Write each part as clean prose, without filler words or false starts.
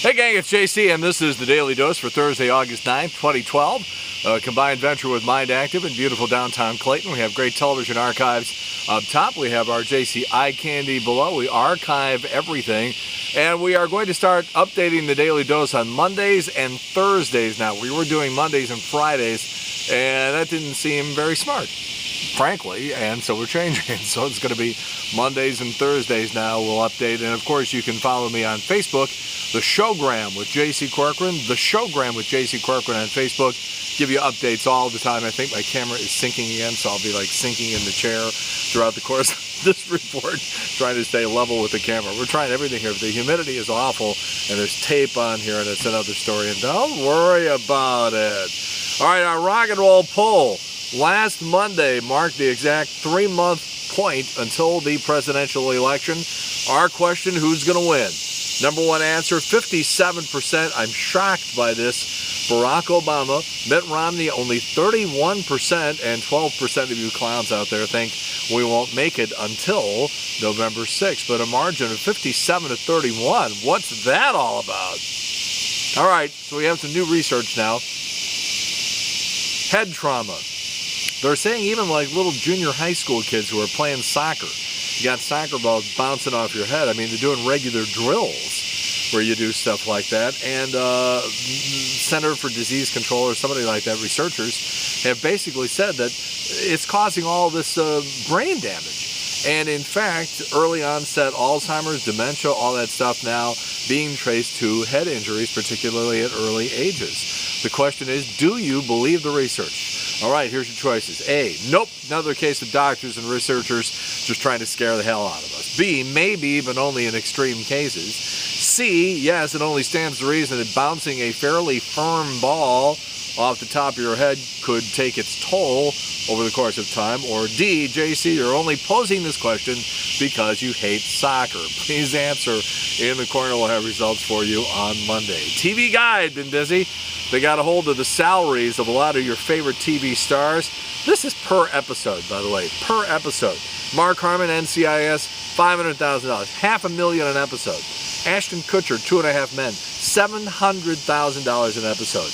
Hey gang, it's JC, and this is the Daily Dose for Thursday, August 9th, 2012. A combined venture with Mind Active in beautiful downtown Clayton. We have great television archives up top. We have our JC Eye Candy below. We archive everything. And we are going to start updating the Daily Dose on Mondays and Thursdays now. We were doing Mondays and Fridays, and that didn't seem very smart, frankly, and so we're changing it. So it's going to be Mondays and Thursdays now. We'll update, and of course you can follow me on Facebook, The Showgram with JC Corcoran, The Showgram with JC Corcoran on Facebook. Give you updates all the time. I think my camera is syncing again, so I'll be like sinking in the chair throughout the course of this report, trying to stay level with the camera. We're trying everything here. The humidity is awful, and there's tape on here, and it's another story, and don't worry about it. All right, our rock and roll poll. Last Monday marked the exact 3-month point until the presidential election. Our question, who's going to win? Number one answer, 57%. I'm shocked by this. Barack Obama. Mitt Romney, only 31%, and 12% of you clowns out there think we won't make it until November 6th. But a margin of 57 to 31. What's that all about? All right, so we have some new research now. Head trauma. They're saying even like little junior high school kids who are playing soccer, you got soccer balls bouncing off your head. I mean, they're doing regular drills where you do stuff like that. And Center for Disease Control or somebody like that, researchers have basically said that it's causing all this brain damage. And in fact, early onset Alzheimer's, dementia, all that stuff now being traced to head injuries, particularly at early ages. The question is, do you believe the research? All right, here's your choices. A, nope, another case of doctors and researchers just trying to scare the hell out of us. B, maybe, but only in extreme cases. C, yes, it only stands to reason that bouncing a fairly firm ball off the top of your head could take its toll over the course of time. Or D, JC, you're only posing this question because you hate soccer. Please answer in the corner. We'll have results for you on Monday. TV Guide, been busy. They got a hold of the salaries of a lot of your favorite TV stars. This is per episode, by the way, per episode. Mark Harmon, NCIS, $500,000, $500,000 an episode. Ashton Kutcher, 2.5 Men, $700,000 an episode.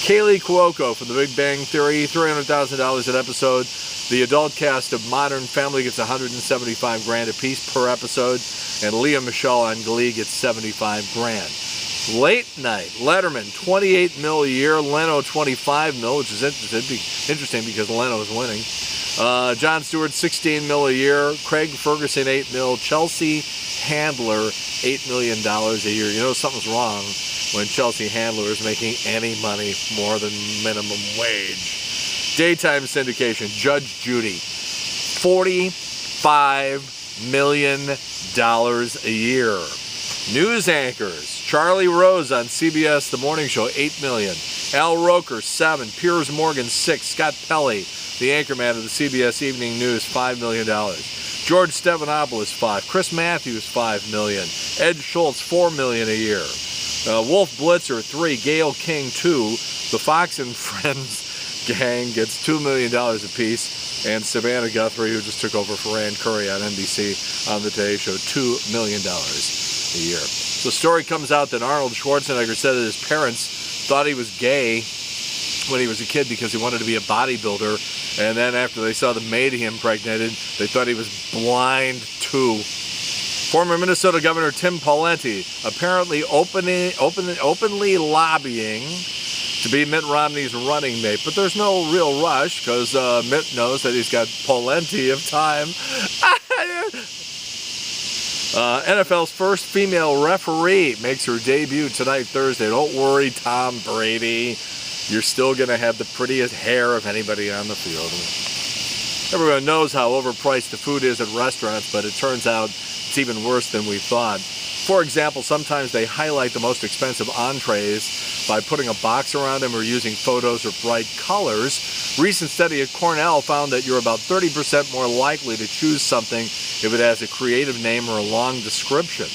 Kaylee Cuoco from The Big Bang Theory, $300,000 an episode. The adult cast of Modern Family gets $175,000 a piece per episode, and Leah Michelle on Glee gets $75,000. Late night, Letterman, $28 million a year, Leno, $25 million, which is interesting because Leno is winning. Jon Stewart, $16 million a year, Craig Ferguson, $8 million, Chelsea Handler, $8 million a year. You know something's wrong when Chelsea Handler is making any money more than minimum wage. Daytime syndication, Judge Judy, $45 million a year. News anchors, Charlie Rose on CBS The Morning Show, $8 million. Al Roker, $7 million. Piers Morgan, $6 million. Scott Pelley, the anchorman of the CBS Evening News, $5 million. George Stephanopoulos, $5 million. Chris Matthews, $5 million. Ed Schultz, $4 million a year. Wolf Blitzer, $3 million. Gayle King, $2 million. The Fox and Friends gang gets $2 million apiece. And Savannah Guthrie, who just took over for Ann Curry on NBC on the Today Show, $2 million a year. So the story comes out that Arnold Schwarzenegger said that his parents thought he was gay when he was a kid because he wanted to be a bodybuilder. And then after they saw the maid he impregnated, they thought he was blind too. Former Minnesota Governor Tim Pawlenty apparently openly lobbying to be Mitt Romney's running mate. But there's no real rush because Mitt knows that he's got plenty of time. NFL's first female referee makes her debut tonight, Thursday. Don't worry, Tom Brady. You're still going to have the prettiest hair of anybody on the field. Everyone knows how overpriced the food is at restaurants, but it turns out it's even worse than we thought. For example, sometimes they highlight the most expensive entrees by putting a box around them or using photos or bright colors. Recent study at Cornell found that you're about 30% more likely to choose something if it has a creative name or a long description.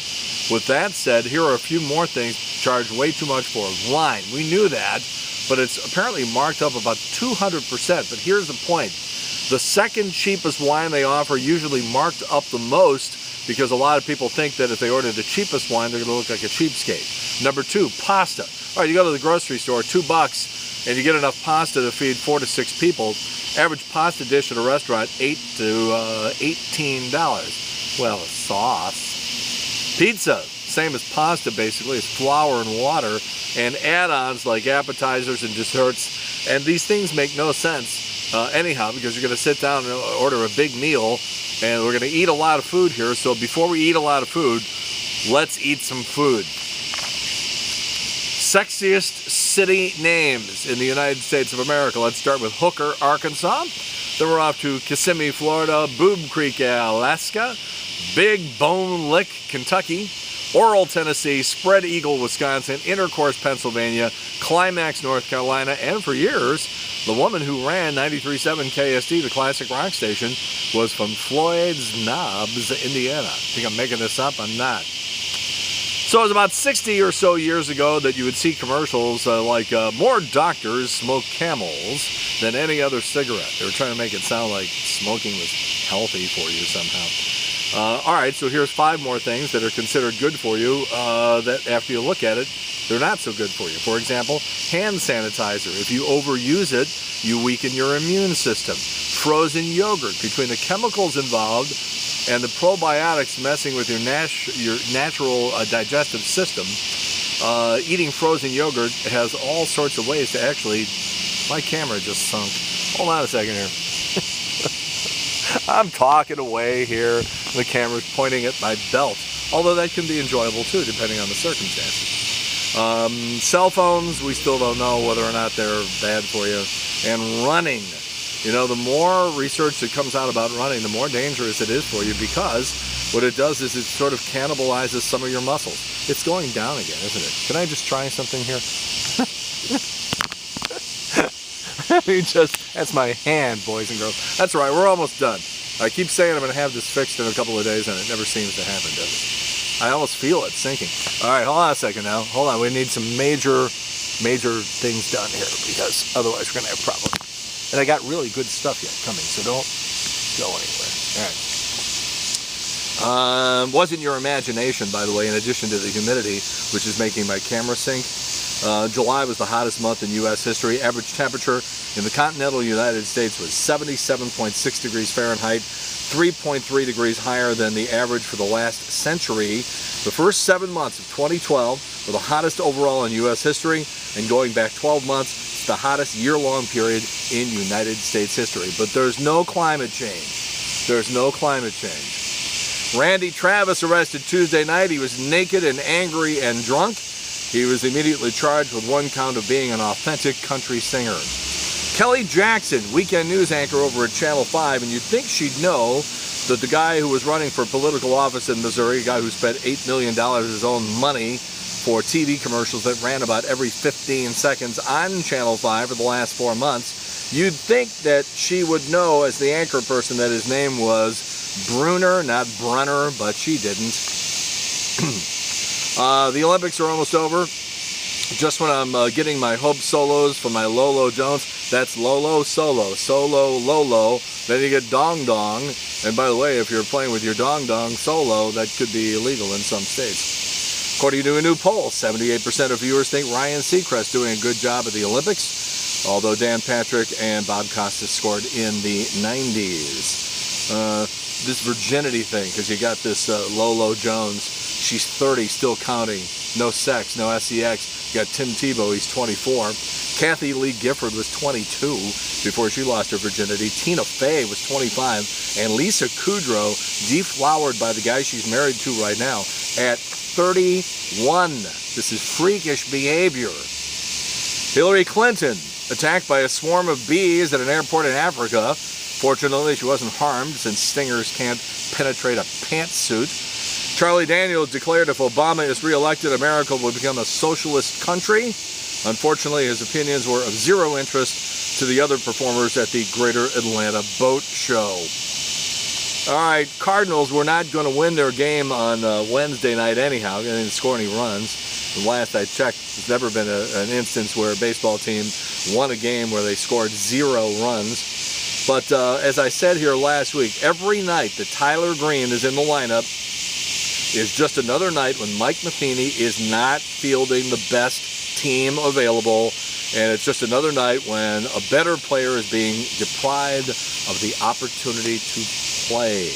With that said, here are a few more things charged way too much for. Wine, we knew that, but it's apparently marked up about 200%. But here's the point. The second cheapest wine they offer usually marked up the most, because a lot of people think that if they order the cheapest wine, they're going to look like a cheapskate. Number 2, pasta. All right, you go to the grocery store, $2, and you get enough pasta to feed 4 to 6 people. Average pasta dish at a restaurant, $8 to $18. Well, sauce. Pizza, same as pasta basically, it's flour and water, and add-ons like appetizers and desserts. And these things make no sense anyhow, because you're going to sit down and order a big meal, and we're going to eat a lot of food here. So before we eat a lot of food, let's eat some food. Sexiest city names in the United States of America. Let's start with Hooker, Arkansas. Then we're off to Kissimmee, Florida, Boob Creek, Alaska, Big Bone Lick, Kentucky, Oral, Tennessee, Spread Eagle, Wisconsin, Intercourse, Pennsylvania, Climax, North Carolina, and for years, the woman who ran 93.7 KSD, the classic rock station, was from Floyd's Knobs, Indiana. I think I'm making this up, I'm not. So it was about 60 or so years ago that you would see commercials like more doctors smoke Camels than any other cigarette. They were trying to make it sound like smoking was healthy for you somehow. All right, so here's 5 more things that are considered good for you that after you look at it, they're not so good for you. For example, hand sanitizer. If you overuse it, you weaken your immune system. Frozen yogurt. Between the chemicals involved and the probiotics messing with your natural digestive system, eating frozen yogurt has all sorts of ways to actually... My camera just sunk. Hold on a second here. I'm talking away here. The camera's pointing at my belt. Although that can be enjoyable too, depending on the circumstances. Cell phones, we still don't know whether or not they're bad for you. And running. You know, the more research that comes out about running, the more dangerous it is for you, because what it does is it sort of cannibalizes some of your muscles. It's going down again, isn't it? Can I just try something here? That's my hand, boys and girls. That's right, we're almost done. I keep saying I'm going to have this fixed in a couple of days, and it never seems to happen, does it? I almost feel it sinking. All right, hold on a second now. Hold on, we need some major things done here, because otherwise we're going to have problems. And I got really good stuff yet coming, so don't go anywhere. All right. Wasn't your imagination, by the way, in addition to the humidity, which is making my camera sink. July was the hottest month in U.S. history. Average temperature in the continental United States was 77.6 degrees Fahrenheit, 3.3 degrees higher than the average for the last century. The first 7 months of 2012 were the hottest overall in U.S. history, and going back 12 months, it's the hottest year-long period in United States history. But there's no climate change. There's no climate change. Randy Travis arrested Tuesday night. He was naked and angry and drunk. He was immediately charged with 1 count of being an authentic country singer. Kelly Jackson, weekend news anchor over at Channel 5, and you'd think she'd know that the guy who was running for political office in Missouri, a guy who spent $8 million of his own money for TV commercials that ran about every 15 seconds on Channel 5 for the last 4 months, you'd think that she would know as the anchor person that his name was Bruner, not Brunner, but she didn't. The Olympics are almost over. Just when I'm getting my Hope solos from my Lolo Jones, that's Lolo Solo, Solo Lolo, then you get Dong Dong. And by the way, if you're playing with your Dong Dong solo, that could be illegal in some states. According to a new poll, 78% of viewers think Ryan Seacrest doing a good job at the Olympics, although Dan Patrick and Bob Costas scored in the 90s. This virginity thing, because you got this Lolo Jones, she's 30, still counting, no sex, no sex. You got Tim Tebow, he's 24. Kathy Lee Gifford was 22 before she lost her virginity. Tina Fey was 25. And Lisa Kudrow, deflowered by the guy she's married to right now, at 31. This is freakish behavior. Hillary Clinton, attacked by a swarm of bees at an airport in Africa. Fortunately, she wasn't harmed since stingers can't penetrate a pantsuit. Charlie Daniels declared if Obama is reelected, America will become a socialist country. Unfortunately, his opinions were of zero interest to the other performers at the Greater Atlanta Boat Show. All right, Cardinals were not going to win their game on Wednesday night anyhow. They didn't score any runs. The last I checked, there's never been an instance where a baseball team won a game where they scored 0 runs. But as I said here last week, every night that Tyler Green is in the lineup is just another night when Mike Matheny is not fielding the best team available, and it's just another night when a better player is being deprived of the opportunity to play.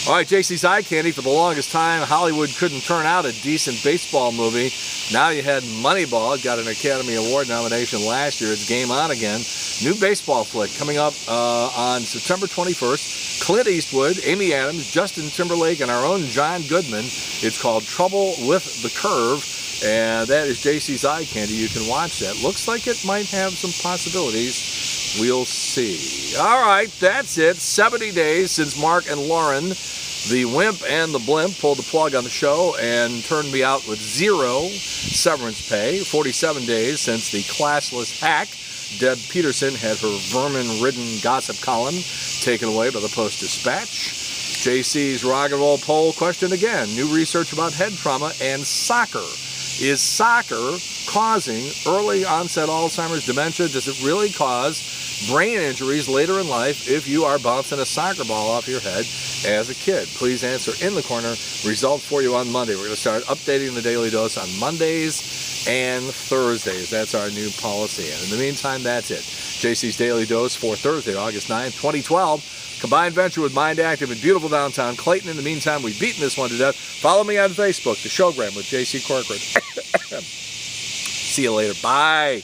All right, JC's Eye Candy. For the longest time, Hollywood couldn't turn out a decent baseball movie. Now you had Moneyball. It got an Academy Award nomination last year. It's game on again. New baseball flick coming up on September 21st. Clint Eastwood, Amy Adams, Justin Timberlake, and our own John Goodman. It's called Trouble with the Curve, and that is JC's Eye Candy. You can watch that. Looks like it might have some possibilities. We'll see. All right, that's it. 70 days since Mark and Lauren, the wimp and the blimp, pulled the plug on the show and turned me out with 0 severance pay. 47 days since the classless hack, Deb Peterson, had her vermin-ridden gossip column taken away by the Post-Dispatch. JC's Rock and Roll poll question again. New research about head trauma and soccer. Is soccer causing early onset Alzheimer's, dementia? Does it really cause brain injuries later in life if you are bouncing a soccer ball off your head as a kid? Please answer in the corner. Results for you on Monday. We're going to start updating the Daily Dose on Mondays and Thursdays. That's our new policy. And in the meantime, that's it. JC's Daily Dose for Thursday, August 9th, 2012. Combined venture with Mind Active in beautiful downtown Clayton. In the meantime, we've beaten this one to death. Follow me on Facebook, The Showgram with JC Corcoran. See you later. Bye.